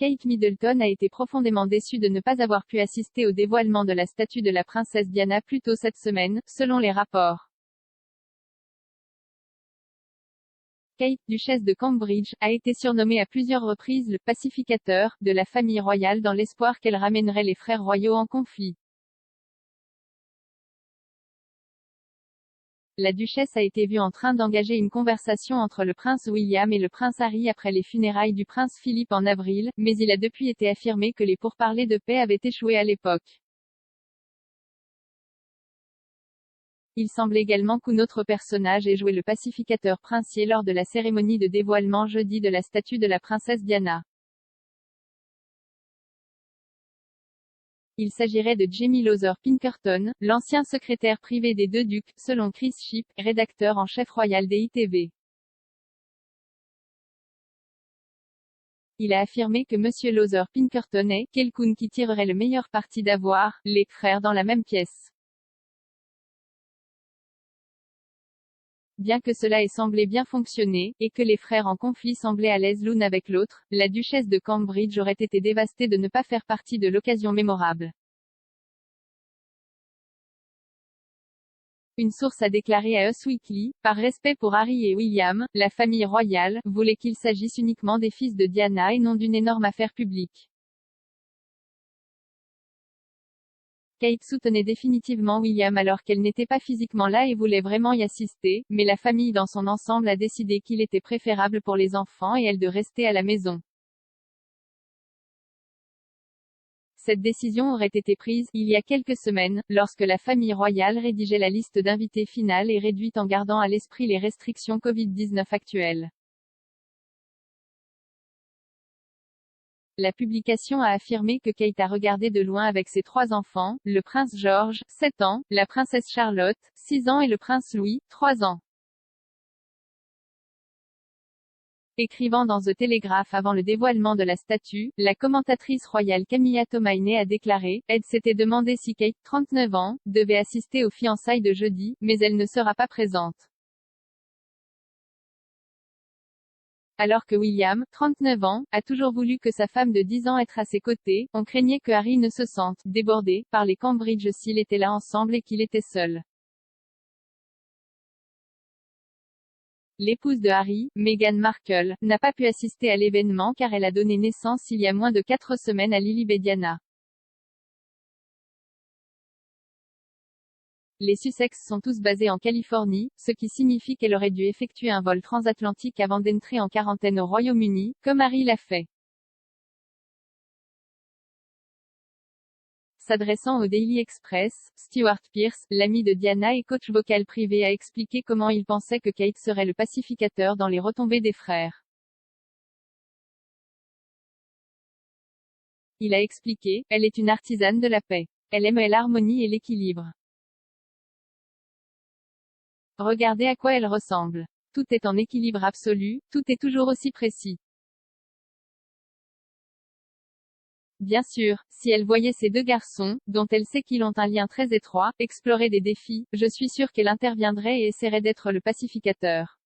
Kate Middleton a été profondément déçue de ne pas avoir pu assister au dévoilement de la statue de la princesse Diana plus tôt cette semaine, selon les rapports. Kate, duchesse de Cambridge, a été surnommée à plusieurs reprises le pacificateur de la famille royale dans l'espoir qu'elle ramènerait les frères royaux en conflit. La duchesse a été vue en train d'engager une conversation entre le prince William et le prince Harry après les funérailles du prince Philippe en avril, mais il a depuis été affirmé que les pourparlers de paix avaient échoué à l'époque. Il semble également qu'un autre personnage ait joué le pacificateur princier lors de la cérémonie de dévoilement jeudi de la statue de la princesse Diana. Il s'agirait de Jamie Lowther Pinkerton, l'ancien secrétaire privé des deux ducs, selon Chris Shipp, rédacteur en chef royal des ITV. Il a affirmé que Monsieur Lowther Pinkerton est « quelqu'un qui tirerait le meilleur parti d'avoir les frères dans la même pièce ». Bien que cela ait semblé bien fonctionner, et que les frères en conflit semblaient à l'aise l'une avec l'autre, la duchesse de Cambridge aurait été dévastée de ne pas faire partie de l'occasion mémorable. Une source a déclaré à Us Weekly, par respect pour Harry et William, la famille royale voulait qu'il s'agisse uniquement des fils de Diana et non d'une énorme affaire publique. Kate soutenait définitivement William alors qu'elle n'était pas physiquement là et voulait vraiment y assister, mais la famille dans son ensemble a décidé qu'il était préférable pour les enfants et elle de rester à la maison. Cette décision aurait été prise, il y a quelques semaines, lorsque la famille royale rédigeait la liste d'invités finale et réduite en gardant à l'esprit les restrictions Covid-19 actuelles. La publication a affirmé que Kate a regardé de loin avec ses trois enfants, le prince George, 7 ans, la princesse Charlotte, 6 ans et le prince Louis, 3 ans. Écrivant dans The Telegraph avant le dévoilement de la statue, la commentatrice royale Camilla Tomaine a déclaré « Ed s'était demandé si Kate, 39 ans, devait assister aux fiançailles de jeudi, mais elle ne sera pas présente. » Alors que William, 39 ans, a toujours voulu que sa femme de 10 ans être à ses côtés, on craignait que Harry ne se sente « débordé » par les Cambridge s'ils étaient là ensemble et qu'il était seul. L'épouse de Harry, Meghan Markle, n'a pas pu assister à l'événement car elle a donné naissance il y a moins de 4 semaines à Lilibet Diana. Les Sussex sont tous basés en Californie, ce qui signifie qu'elle aurait dû effectuer un vol transatlantique avant d'entrer en quarantaine au Royaume-Uni, comme Harry l'a fait. S'adressant au Daily Express, Stuart Pearce, l'ami de Diana et coach vocal privé a expliqué comment il pensait que Kate serait le pacificateur dans les retombées des frères. Il a expliqué, elle est une artisane de la paix. Elle aime l'harmonie et l'équilibre. Regardez à quoi elle ressemble. Tout est en équilibre absolu, tout est toujours aussi précis. Bien sûr, si elle voyait ces deux garçons, dont elle sait qu'ils ont un lien très étroit, explorer des défis, je suis sûre qu'elle interviendrait et essaierait d'être le pacificateur.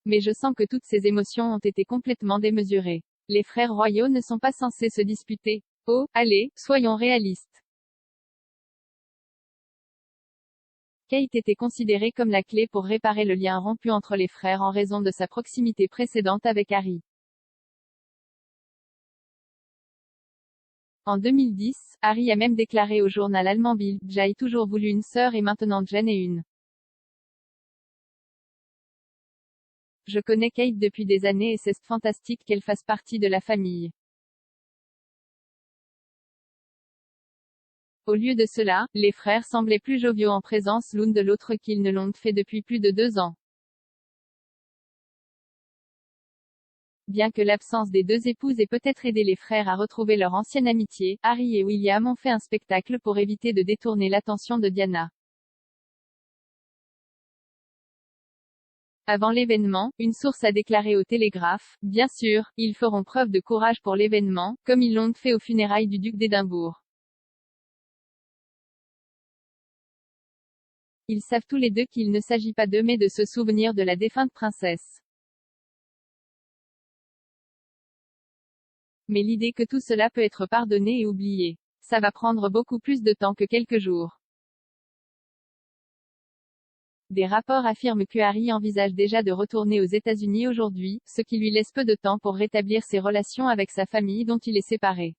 Mais je sens que toutes ces émotions ont été complètement démesurées. Les frères royaux ne sont pas censés se disputer. Oh, allez, soyons réalistes. Kate était considérée comme la clé pour réparer le lien rompu entre les frères en raison de sa proximité précédente avec Harry. En 2010, Harry a même déclaré au journal allemand Bild, j'ai toujours voulu une sœur et maintenant Jane est une. Je connais Kate depuis des années et c'est fantastique qu'elle fasse partie de la famille. Au lieu de cela, les frères semblaient plus joviaux en présence l'un de l'autre qu'ils ne l'ont fait depuis plus de 2 ans. Bien que l'absence des deux épouses ait peut-être aidé les frères à retrouver leur ancienne amitié, Harry et William ont fait un spectacle pour éviter de détourner l'attention de Diana. Avant l'événement, une source a déclaré au Télégraphe, « Bien sûr, ils feront preuve de courage pour l'événement, comme ils l'ont fait aux funérailles du duc d'Édimbourg. Ils savent tous les deux qu'il ne s'agit pas d'eux mais de se souvenir de la défunte princesse. Mais l'idée que tout cela peut être pardonné et oublié. Ça va prendre beaucoup plus de temps que quelques jours. Des rapports affirment que Harry envisage déjà de retourner aux États-Unis aujourd'hui, ce qui lui laisse peu de temps pour rétablir ses relations avec sa famille dont il est séparé.